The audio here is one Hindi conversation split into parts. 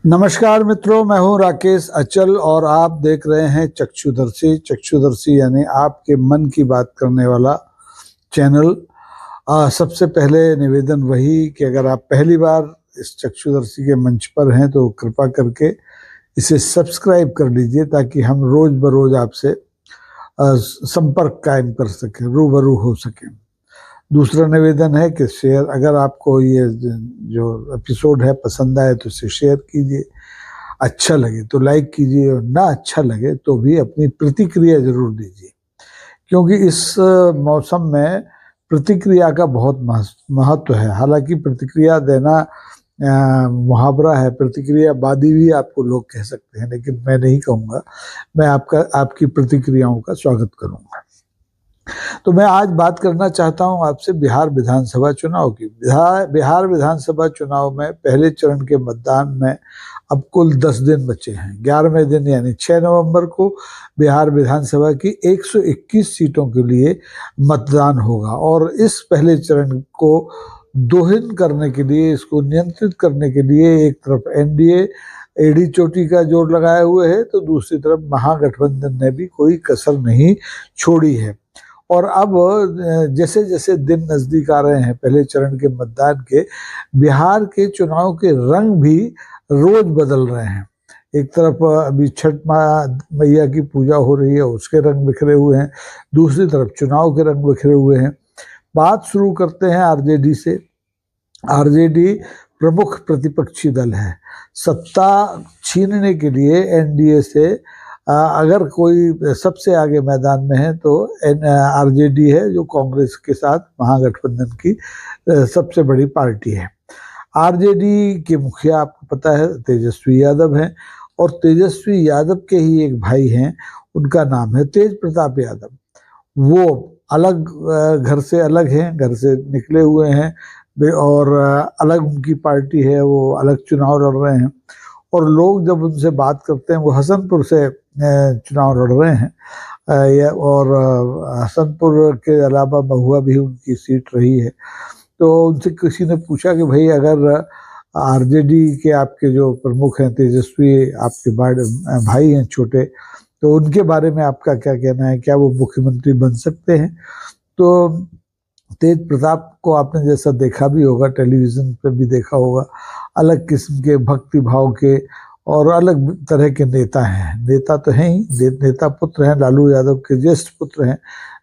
नमस्कार मित्रों, मैं हूं राकेश अचल और आप देख रहे हैं चक्षुदर्शी। चक्षुदर्शी यानी आपके मन की बात करने वाला चैनल। सबसे पहले निवेदन वही कि अगर आप पहली बार इस चक्षुदर्शी के मंच पर हैं तो कृपा करके इसे सब्सक्राइब कर लीजिए ताकि हम रोज बरोज आपसे संपर्क कायम कर सकें, रूबरू हो सकें। दूसरा निवेदन है कि शेयर, अगर आपको ये जो एपिसोड है पसंद आए तो इसे शेयर कीजिए, अच्छा लगे तो लाइक कीजिए और ना अच्छा लगे तो भी अपनी प्रतिक्रिया जरूर दीजिए, क्योंकि इस मौसम में प्रतिक्रिया का बहुत महत्व है। हालांकि प्रतिक्रिया देना मुहावरा है, प्रतिक्रियावादी भी आपको लोग कह सकते हैं, लेकिन मैं नहीं कहूँगा। मैं आपकी प्रतिक्रियाओं का स्वागत करूँगा। तो मैं आज बात करना चाहता हूं आपसे बिहार विधानसभा चुनाव की। बिहार विधानसभा चुनाव में पहले चरण के मतदान में अब कुल 10 दिन बचे हैं। 11वें दिन यानी 6 नवंबर को बिहार विधानसभा की 121 सीटों के लिए मतदान होगा और इस पहले चरण को दोहिन करने के लिए, इसको नियंत्रित करने के लिए एक तरफ एनडीए एड़ी चोटी का जोर लगाए हुए है तो दूसरी तरफ महागठबंधन ने भी कोई कसर नहीं छोड़ी है। और अब जैसे जैसे दिन नजदीक आ रहे हैं पहले चरण के मतदान के, बिहार के चुनाव के रंग भी रोज बदल रहे हैं। एक तरफ अभी छठ मैया की पूजा हो रही है, उसके रंग बिखरे हुए हैं, दूसरी तरफ चुनाव के रंग बिखरे हुए हैं। बात शुरू करते हैं आरजेडी से। आरजेडी प्रमुख प्रतिपक्षी दल है। सत्ता छीनने के लिए एनडीए से अगर कोई सबसे आगे मैदान में है तो आरजेडी है, जो कांग्रेस के साथ महागठबंधन की सबसे बड़ी पार्टी है। आरजेडी के मुखिया आपको पता है तेजस्वी यादव हैं और तेजस्वी यादव के ही एक भाई हैं, उनका नाम है तेज प्रताप यादव। वो अलग घर से अलग हैं, घर से निकले हुए हैं और अलग उनकी पार्टी है, वो अलग चुनाव लड़ रहे हैं। और लोग जब उनसे बात करते हैं, वो हसनपुर से चुनाव लड़ रहे हैं और हसनपुर के अलावा महुआ भी उनकी सीट रही है। तो उनसे किसी ने पूछा कि भाई अगर आरजेडी के आपके जो प्रमुख हैं तेजस्वी, आपके भाई हैं छोटे, तो उनके बारे में आपका क्या कहना है, क्या वो मुख्यमंत्री बन सकते हैं? तो तेज प्रताप को आपने जैसा देखा भी होगा, टेलीविजन पर भी देखा होगा, अलग किस्म के भक्ति भाव के और अलग तरह के नेता हैं। नेता तो हैं ही, नेता पुत्र हैं, लालू यादव के ज्येष्ठ पुत्र हैं,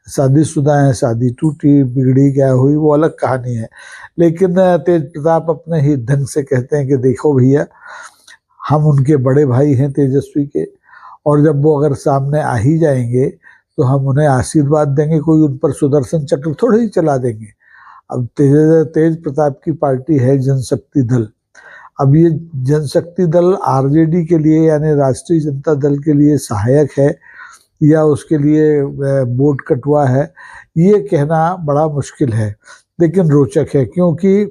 शादीशुदा हैं, शादी टूटी बिगड़ी क्या हुई वो अलग कहानी है। लेकिन तेज प्रताप अपने ही ढंग से कहते हैं कि देखो भैया, हम उनके बड़े भाई हैं तेजस्वी के, और जब वो अगर सामने आ ही जाएंगे तो हम उन्हें आशीर्वाद देंगे, कोई उन पर सुदर्शन चक्र थोड़े ही चला देंगे। अब तेज प्रताप की पार्टी है जनशक्ति दल। अब ये जनशक्ति दल आरजेडी के लिए यानी राष्ट्रीय जनता दल के लिए सहायक है या उसके लिए वोट कटवा है, ये कहना बड़ा मुश्किल है, लेकिन रोचक है, क्योंकि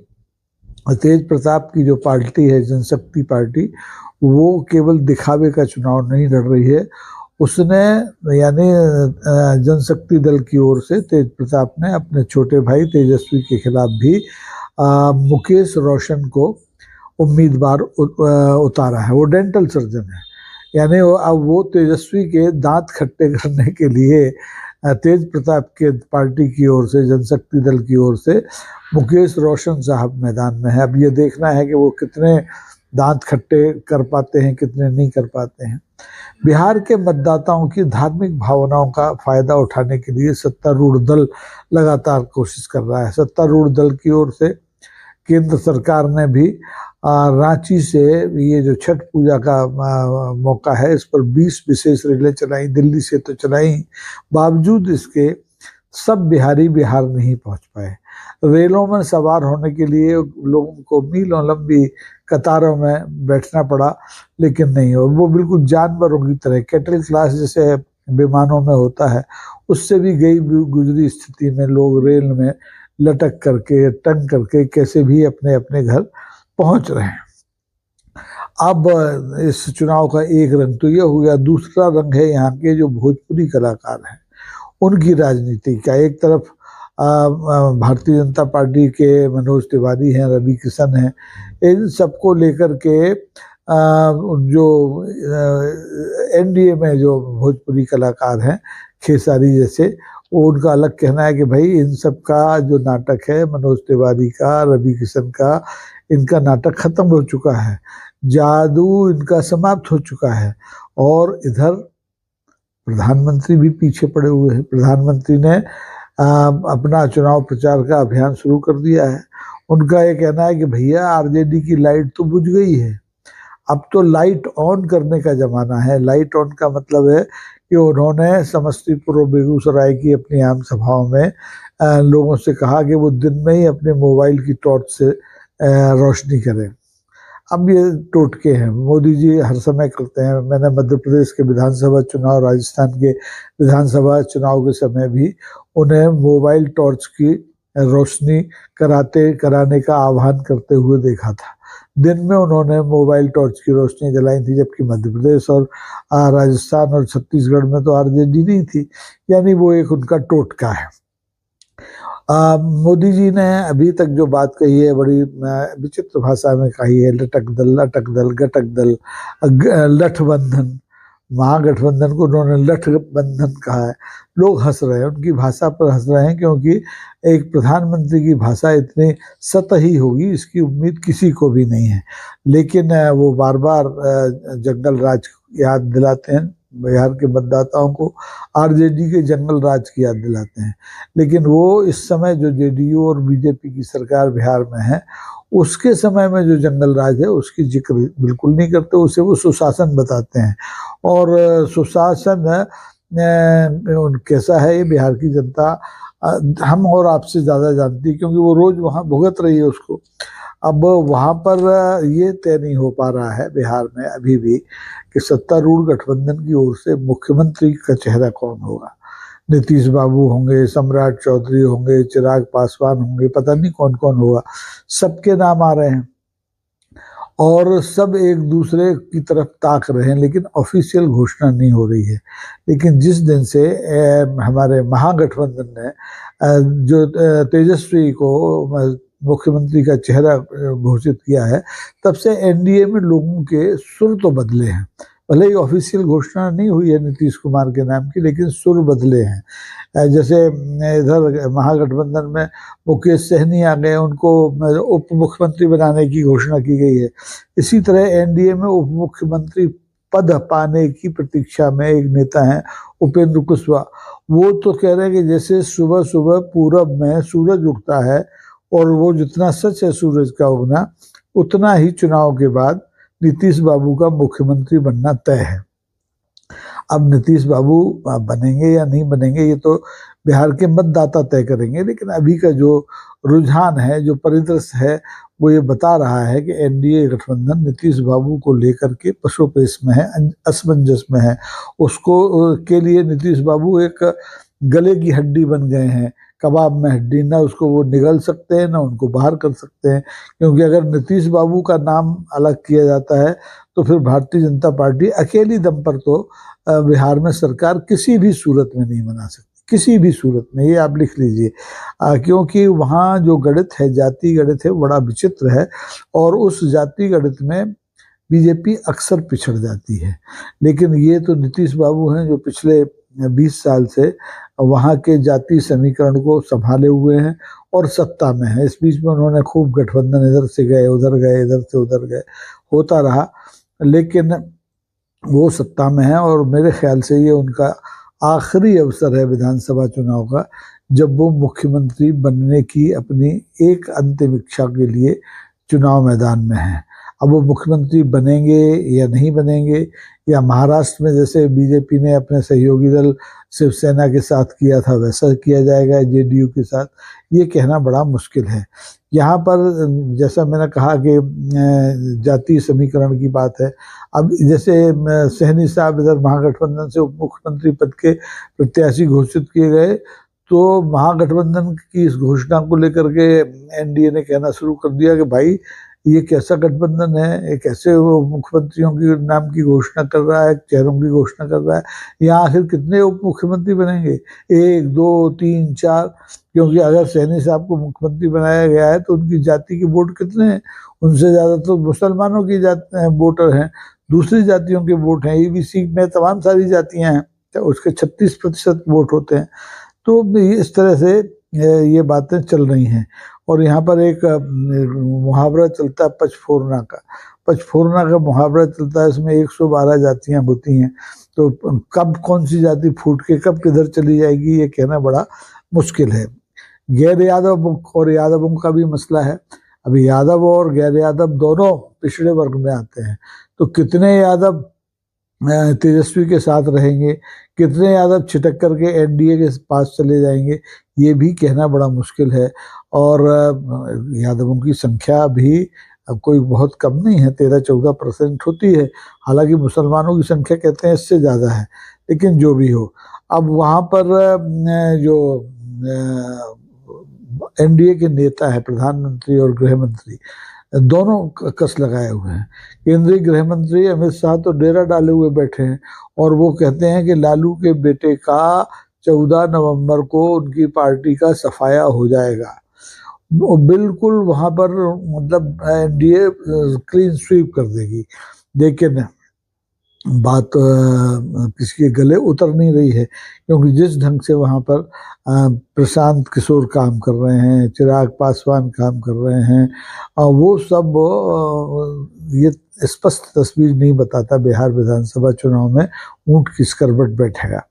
तेज प्रताप की जो पार्टी है जनशक्ति पार्टी, वो केवल दिखावे का चुनाव नहीं लड़ रही है। उसने यानी जनशक्ति दल की ओर से तेज प्रताप ने अपने छोटे भाई तेजस्वी के खिलाफ भी मुकेश रोशन को उम्मीदवार उतारा है। वो डेंटल सर्जन है, यानी अब वो तेजस्वी के दांत खट्टे करने के लिए तेज प्रताप के पार्टी की ओर से, जनशक्ति दल की ओर से मुकेश रोशन साहब मैदान में है। अब ये देखना है कि वो कितने दांत खट्टे कर पाते हैं, कितने नहीं कर पाते हैं। बिहार के मतदाताओं की धार्मिक भावनाओं का फायदा उठाने के लिए सत्तारूढ़ दल लगातार कोशिश कर रहा है। सत्तारूढ़ दल की ओर से केंद्र सरकार ने भी रांची से ये जो छठ पूजा का मौका है, इस पर 20 विशेष रेलें चलाई, दिल्ली से तो चलाई, बावजूद इसके सब बिहारी बिहार नहीं पहुंच पाए। रेलों में सवार होने के लिए लोगों को मीलों लंबी कतारों में बैठना पड़ा, लेकिन नहीं हो, वो बिल्कुल जानवरों की तरह कैटल क्लास जैसे विमानों में होता है, उससे भी गई गुजरी स्थिति में लोग रेल में लटक करके, टंग करके कैसे भी अपने अपने घर पहुंच रहे हैं। अब इस चुनाव का एक रंग तो ये हो गया, दूसरा रंग है यहाँ के जो भोजपुरी कलाकार हैं उनकी राजनीति का। एक तरफ भारतीय जनता पार्टी के मनोज तिवारी हैं, रवि किशन हैं, इन सबको लेकर के जो एनडीए में जो भोजपुरी कलाकार हैं खेसारी जैसे, वो उनका अलग कहना है कि भाई इन सब का जो नाटक है मनोज तिवारी का, रवि किशन का, इनका नाटक खत्म हो चुका है, जादू इनका समाप्त हो चुका है। और इधर प्रधानमंत्री भी पीछे पड़े हुए हैं। प्रधानमंत्री ने अपना चुनाव प्रचार का अभियान शुरू कर दिया है। उनका ये कहना है कि भैया आरजेडी की लाइट तो बुझ गई है, अब तो लाइट ऑन करने का जमाना है। लाइट ऑन का मतलब है कि उन्होंने समस्तीपुर और बेगूसराय की अपनी आम सभाओं में लोगों से कहा कि वो दिन में ही अपने मोबाइल की टॉर्च से रोशनी करें। अब ये टोटके हैं, मोदी जी हर समय करते हैं। मैंने मध्य प्रदेश के विधानसभा चुनाव, राजस्थान के विधानसभा चुनाव के समय भी उन्हें मोबाइल टॉर्च की रोशनी कराने का आह्वान करते हुए देखा था। दिन में उन्होंने मोबाइल टॉर्च की रोशनी जलाई थी, जबकि मध्य प्रदेश और राजस्थान और छत्तीसगढ़ में तो आरजेडी नहीं थी, यानी वो एक उनका टोटका है। मोदी जी ने अभी तक जो बात कही है बड़ी विचित्र भाषा में कही है, लटक दल, अटक दल, गटक दल, लठबंधन। महागठबंधन को उन्होंने लठबंधन कहा है। लोग हंस रहे हैं, उनकी भाषा पर हंस रहे हैं, क्योंकि एक प्रधानमंत्री की भाषा इतनी सतही होगी इसकी उम्मीद किसी को भी नहीं है। लेकिन वो बार बार जंगल राज याद दिलाते हैं बिहार के मतदाताओं को, आरजेडी के जंगल राज की याद दिलाते हैं। लेकिन वो इस समय जो जेडीयू और बीजेपी की सरकार बिहार में है, उसके समय में जो जंगल राज है उसकी जिक्र बिल्कुल नहीं करते, उसे वो सुशासन बताते हैं। और सुशासन कैसा है ये बिहार की जनता हम और आपसे ज़्यादा जानती है, क्योंकि वो रोज वहाँ भुगत रही है उसको। अब वहाँ पर ये तय नहीं हो पा रहा है बिहार में अभी भी कि सत्तारूढ़ गठबंधन की ओर से मुख्यमंत्री का चेहरा कौन होगा। नीतीश बाबू होंगे, सम्राट चौधरी होंगे, चिराग पासवान होंगे, पता नहीं कौन कौन होगा। सबके नाम आ रहे हैं और सब एक दूसरे की तरफ ताक रहे हैं, लेकिन ऑफिशियल घोषणा नहीं हो रही है। लेकिन जिस दिन से हमारे महागठबंधन ने जो तेजस्वी को मुख्यमंत्री का चेहरा घोषित किया है, तब से एनडीए में लोगों के सुर तो बदले हैं। भले ही ऑफिशियल घोषणा नहीं हुई है नीतीश कुमार के नाम की, लेकिन सुर बदले हैं। जैसे इधर महागठबंधन में मुकेश सहनी आ गए, उनको उप मुख्यमंत्री बनाने की घोषणा की गई है। इसी तरह एनडीए में उप मुख्यमंत्री पद पाने की प्रतीक्षा में एक नेता हैं उपेंद्र कुशवाहा। वो तो कह रहे हैं कि जैसे सुबह सुबह पूरब में सूरज उगता है, और वो जितना सच है सूरज का उगना, उतना ही चुनाव के बाद नीतीश बाबू का मुख्यमंत्री बनना तय है। अब नीतीश बाबू बनेंगे या नहीं बनेंगे ये तो बिहार के मतदाता तय करेंगे, लेकिन अभी का जो रुझान है, जो परिदृश्य है, वो ये बता रहा है कि एनडीए गठबंधन नीतीश बाबू को लेकर के पशुपेश में है, असमंजस में है। उसको के लिए नीतीश बाबू एक गले की हड्डी बन गए हैं, कबाब में हड्डी, ना उसको वो निगल सकते हैं ना उनको बाहर कर सकते हैं। क्योंकि अगर नीतीश बाबू का नाम अलग किया जाता है तो फिर भारतीय जनता पार्टी अकेली दम पर तो बिहार में सरकार किसी भी सूरत में नहीं बना सकती, किसी भी सूरत में, ये आप लिख लीजिए। क्योंकि वहाँ जो गणित है, जाति गणित है, बड़ा विचित्र है, और उस जाति गणित में बीजेपी अक्सर पिछड़ जाती है। लेकिन ये तो नीतीश बाबू हैं जो पिछले 20 साल से वहाँ के जाति समीकरण को संभाले हुए हैं और सत्ता में है। इस बीच में उन्होंने खूब गठबंधन, इधर से गए उधर गए, इधर से उधर गए, होता रहा, लेकिन वो सत्ता में है। और मेरे ख्याल से ये उनका आखिरी अवसर है विधानसभा चुनाव का, जब वो मुख्यमंत्री बनने की अपनी एक अंतिम इच्छा के लिए चुनाव मैदान में हैं। अब वो मुख्यमंत्री बनेंगे या नहीं बनेंगे, या महाराष्ट्र में जैसे बीजेपी ने अपने सहयोगी दल शिवसेना के साथ किया था वैसा किया जाएगा जेडीयू के साथ, ये कहना बड़ा मुश्किल है। यहाँ पर जैसा मैंने कहा कि जातीय समीकरण की बात है। अब जैसे सहनी साहब इधर महागठबंधन से उप मुख्यमंत्री पद के प्रत्याशी घोषित किए गए, तो महागठबंधन की इस घोषणा को लेकर के एनडीए ने कहना शुरू कर दिया कि भाई ये कैसा गठबंधन है, ये कैसे वो मुख्यमंत्रियों की नाम की घोषणा कर रहा है, चेहरों की घोषणा कर रहा है। यहाँ आखिर कितने उप मुख्यमंत्री बनेंगे, 1 2 3 4? क्योंकि अगर सैनी साहब को मुख्यमंत्री बनाया गया है तो उनकी जाति के वोट कितने हैं? उनसे ज्यादा तो मुसलमानों की वोटर हैं, दूसरी जातियों के वोट हैं। ईबीसी में तमाम सारी जातियां हैं, तो उसके 36% वोट होते हैं। तो इस तरह से ये बातें चल रही हैं। और यहाँ पर एक मुहावरा चलता है पचफोरना का। पचफोरना का मुहावरा चलता है, इसमें 112 जातियां होती हैं, तो कब कौन सी जाति फूट के कब किधर चली जाएगी ये कहना बड़ा मुश्किल है। गैर यादव और यादवों का भी मसला है। अभी यादव और गैर यादव दोनों पिछड़े वर्ग में आते हैं, तो कितने यादव तेजस्वी के साथ रहेंगे, कितने यादव छिटक करके एनडीए के पास चले जाएंगे, ये भी कहना बड़ा मुश्किल है। और यादवों की संख्या भी अब कोई बहुत कम नहीं है, 13-14% होती है। हालांकि मुसलमानों की संख्या कहते हैं इससे ज़्यादा है, लेकिन जो भी हो, अब वहाँ पर जो एनडीए के नेता है, प्रधानमंत्री और गृह मंत्री, दोनों कस लगाए हुए हैं। केंद्रीय गृह मंत्री अमित शाह तो डेरा डाले हुए बैठे हैं, और वो कहते हैं कि लालू के बेटे का 14 नवंबर को उनकी पार्टी का सफाया हो जाएगा। बिल्कुल वहां पर मतलब एनडीए क्लीन स्वीप कर देगी। लेकिन बात किसी के गले उतर नहीं रही है, क्योंकि जिस ढंग से वहां पर प्रशांत किशोर काम कर रहे हैं, चिराग पासवान काम कर रहे हैं, वो सब ये स्पष्ट तस्वीर नहीं बताता बिहार विधानसभा चुनाव में ऊंट किस करवट बैठेगा।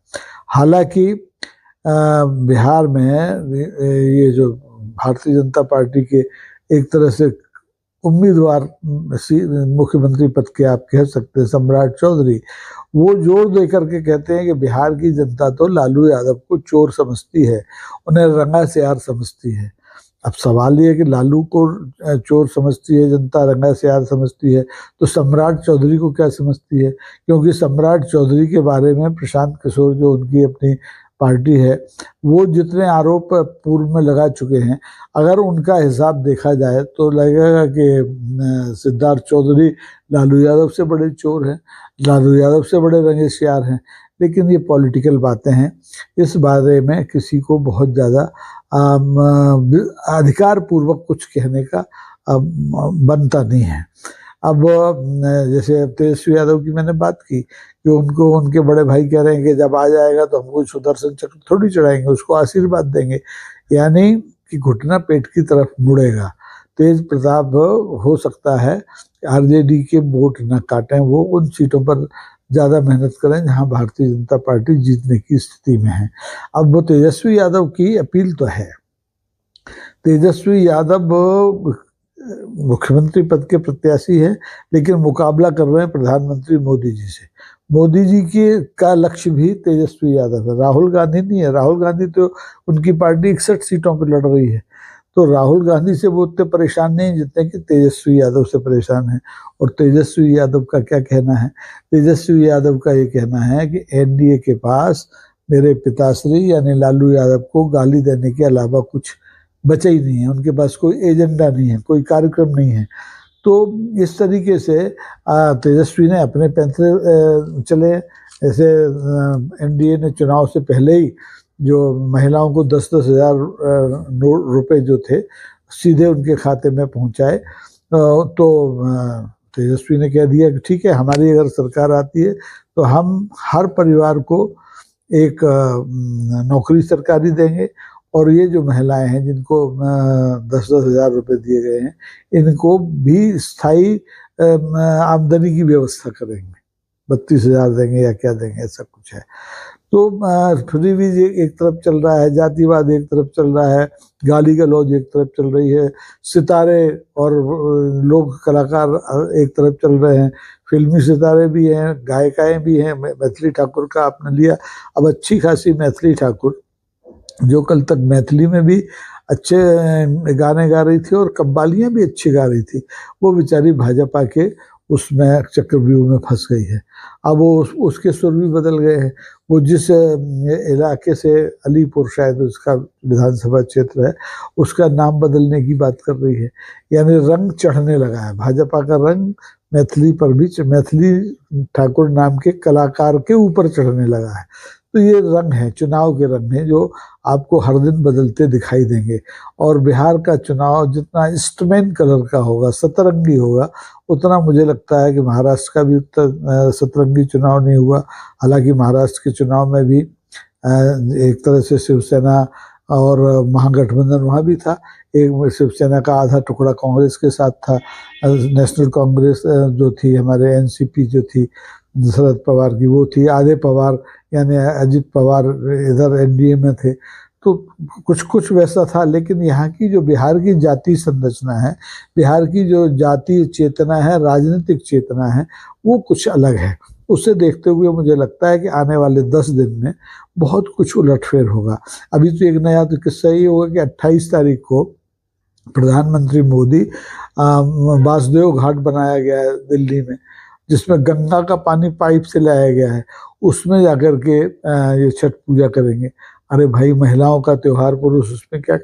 हालांकि बिहार में ये जो भारतीय जनता पार्टी के एक तरह से उम्मीदवार मुख्यमंत्री पद के आप कह सकते हैं, सम्राट चौधरी, वो जोर दे करके कहते हैं कि बिहार की जनता तो लालू यादव को चोर समझती है, उन्हें रंगा सियार समझती है। अब सवाल ये है कि लालू को चोर समझती है जनता, रंगा सियार समझती है, तो सम्राट चौधरी को क्या समझती है? क्योंकि सम्राट चौधरी के बारे में प्रशांत किशोर, जो उनकी अपनी पार्टी है, वो जितने आरोप पूर्व में लगा चुके हैं, अगर उनका हिसाब देखा जाए तो लगेगा कि सिद्धार्थ चौधरी लालू यादव से बड़े चोर हैं, लालू यादव से बड़े रंगेशियार हैं। लेकिन ये पॉलिटिकल बातें हैं, इस बारे में किसी को बहुत ज़्यादा अधिकार पूर्वक कुछ कहने का बनता नहीं है। अब जैसे तेजस्वी यादव की मैंने बात की कि उनको उनके बड़े भाई कह रहे हैं कि जब आ जाएगा तो हमको सुदर्शन चक्र थोड़ी चढ़ाएंगे, उसको आशीर्वाद देंगे, यानी कि घुटना पेट की तरफ मुड़ेगा। तेज प्रताप हो सकता है आरजेडी के वोट न काटें, वो उन सीटों पर ज़्यादा मेहनत करें जहां भारतीय जनता पार्टी जीतने की स्थिति में है। अब वो तेजस्वी यादव की अपील तो है, तेजस्वी यादव मुख्यमंत्री पद के प्रत्याशी है, लेकिन मुकाबला कर रहे हैं प्रधानमंत्री मोदी जी से। मोदी जी के का लक्ष्य भी तेजस्वी यादव है, राहुल गांधी नहीं है। राहुल गांधी तो उनकी पार्टी 61 सीटों पर लड़ रही है, तो राहुल गांधी से वो उतने परेशान नहीं जितने कि तेजस्वी यादव से परेशान है। और तेजस्वी यादव का क्या कहना है? तेजस्वी यादव का ये कहना है कि एनडीए के पास मेरे पिताश्री यानी लालू यादव को गाली देने के अलावा कुछ बचा ही नहीं है, उनके पास कोई एजेंडा नहीं है, कोई कार्यक्रम नहीं है। तो इस तरीके से तेजस्वी ने अपने पैंतरे चले। जैसे एनडीए ने चुनाव से पहले ही जो महिलाओं को 10-10 हज़ार रुपए जो थे सीधे उनके खाते में पहुंचाए, तो तेजस्वी ने कह दिया कि ठीक है, हमारी अगर सरकार आती है तो हम हर परिवार को एक नौकरी सरकारी देंगे, और ये जो महिलाएं हैं जिनको 10-10 हज़ार रुपये दिए गए हैं, इनको भी स्थायी आमदनी की व्यवस्था करेंगे, 32 हज़ार देंगे या क्या देंगे, ऐसा कुछ है। तो फ्रीबीज एक तरफ चल रहा है, जातिवाद एक तरफ चल रहा है, गाली गलौज एक तरफ चल रही है, सितारे और लोक कलाकार एक तरफ चल रहे हैं, फिल्मी सितारे भी हैं, गायिकाएं भी हैं। मैथिली ठाकुर का आपने लिया, अब अच्छी खासी मैथिली ठाकुर जो कल तक मैथिली में भी अच्छे गाने गा रही थी और कव्वालियाँ भी अच्छी गा रही थी, वो बेचारी भाजपा के उसमें चक्रव्यूह में फंस गई है। अब वो उसके सुर भी बदल गए हैं। वो जिस इलाके से, अलीपुर शायद उसका विधानसभा क्षेत्र है, उसका नाम बदलने की बात कर रही है। यानी रंग चढ़ने लगा है भाजपा का, रंग मैथिली पर भी, मैथिली ठाकुर नाम के कलाकार के ऊपर चढ़ने लगा है। तो ये रंग है, चुनाव के रंग हैं, जो आपको हर दिन बदलते दिखाई देंगे। और बिहार का चुनाव जितना इंस्ट्रूमेंट कलर का होगा, सतरंगी होगा, उतना मुझे लगता है कि महाराष्ट्र का भी उतना सतरंगी चुनाव नहीं हुआ। हालांकि महाराष्ट्र के चुनाव में भी एक तरह से शिवसेना और महागठबंधन वहाँ भी था। एक शिवसेना का आधा टुकड़ा कांग्रेस के साथ था। नेशनल कांग्रेस जो थी, हमारे एनसीपी जो थी शरद पवार की, वो थी। आधे पवार यानी अजित पवार इधर एनडीए में थे। तो कुछ कुछ वैसा था। लेकिन यहाँ की जो बिहार की जाति संरचना है, बिहार की जो जातीय चेतना है, राजनीतिक चेतना है, वो कुछ अलग है। उसे देखते हुए मुझे लगता है कि आने वाले 10 दिन में बहुत कुछ उलटफेर होगा। अभी तो एक नया तो किस्सा ये होगा कि 28 तारीख को प्रधानमंत्री मोदी, वासुदेव घाट बनाया गया है दिल्ली में, जिसमें गंगा का पानी पाइप से लाया गया है, उसमें जाकर के ये छठ पूजा करेंगे। अरे भाई, महिलाओं का त्योहार, पुरुष उसमें क्या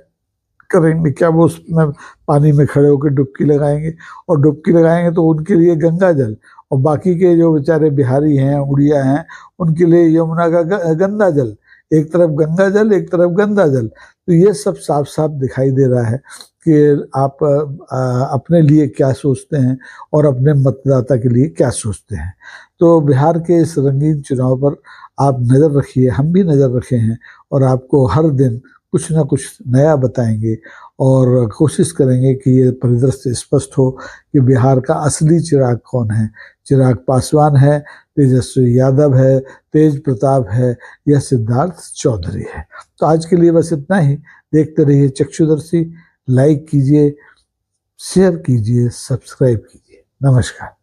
करेंगे? क्या वो उसमें पानी में खड़े होकर डुबकी लगाएंगे? और डुबकी लगाएंगे तो उनके लिए गंगा जल, और बाकी के जो बेचारे बिहारी हैं, उड़िया हैं, उनके लिए यमुना का गंदा जल। एक तरफ गंगा जल, एक तरफ गंदा जल। तो ये सब साफ साफ दिखाई दे रहा है कि आप अपने लिए क्या सोचते हैं और अपने मतदाता के लिए क्या सोचते हैं। तो बिहार के इस रंगीन चुनाव पर आप नज़र रखिए, हम भी नज़र रखे हैं, और आपको हर दिन कुछ ना कुछ नया बताएंगे और कोशिश करेंगे कि ये परिदृश्य स्पष्ट हो कि बिहार का असली चिराग कौन है। चिराग पासवान है, तेजस्वी यादव है, तेज प्रताप है, या सिद्धार्थ चौधरी है। तो आज के लिए बस इतना ही। देखते रहिए चक्षुदर्शी। लाइक कीजिए, शेयर कीजिए, सब्सक्राइब कीजिए। नमस्कार।